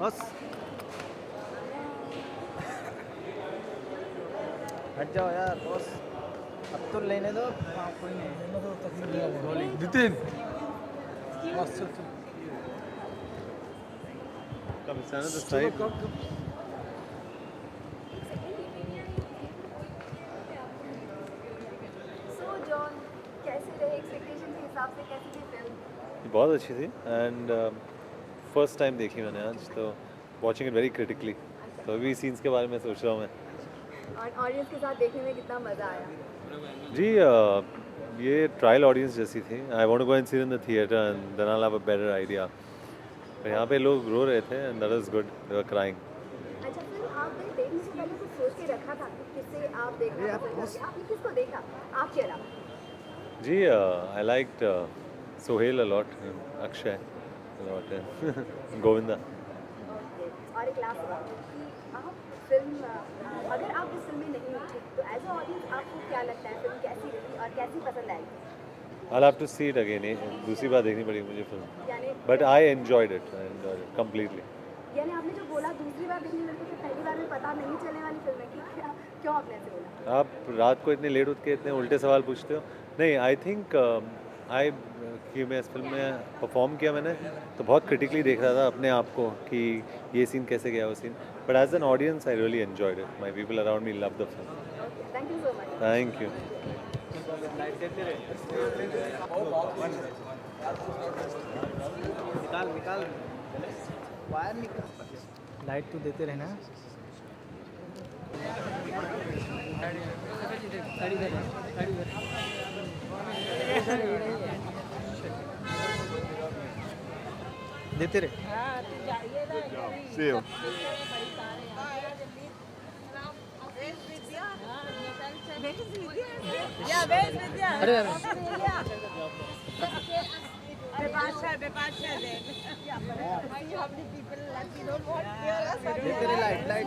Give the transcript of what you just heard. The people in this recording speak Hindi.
बस हट जाओ यार बॉस, अब तो लेने दो। कोई नहीं नितिन बस चल चल Come, stand on the side. So John, कैसे रहे एक्सपेक्टेशन के हिसाब से, कैसी थी फिल्म? बहुत अच्छी थी एंड फर्स्ट टाइम देखी मैंने आज, तो वॉचिंग इट वेरी क्रिटिकली। तो अभी सीन्स के बारे में सोच रहा हूँ मैं। और ऑडियंस के साथ देखने में कितना मज़ा आया? जी ये ट्रायल ऑडियंस जैसी थी। I want to go and see in the theatre and then I will have a better idea. पर यहाँ पे लोग रो रहे थे and that was good, they were crying. अच्छा, फिल्म आपने देखने से पहले कुछ सोच के रखा था कि किससे आप देखना पसंद करोगे? आपने किसको देखा आपके अलावा? जी I liked Sohail a lot, Akshay a lot, and Govinda. Okay, और एक लास्ट बात कि आप फिल्म अगर आप इस फिल्म में नहीं होते तो एज अ ऑडियंस आपको क्या लगता है फिल्म कैसी रही और कैसी पसंद आएगी? I'll have to see it again. दूसरी बार देखनी पड़ेगी मुझे फिल्म। यानी But I enjoyed it completely. यानी आपने जो बोला दूसरी बार देखने में तो पहली बार में पता नहीं चलने वाली फिल्म है कि क्यों आपने ऐसे बोला? आप रात को इतने लेट उठ के इतने उल्टे सवाल पूछते हो। नहीं, आई थिंक कि मैं इस फिल्म में परफॉर्म किया मैंने, तो बहुत क्रिटिकली देख रहा था अपने आप को कि ये सीन कैसे गया वो scene. But as an audience I really enjoyed it. My people around me love the film. Thank you so much. Thank you. निकाल निकाल वायर निकाल, लाइट तो देते रहना। देते रहे। See you. अरे देते रहे लाइट लाइट।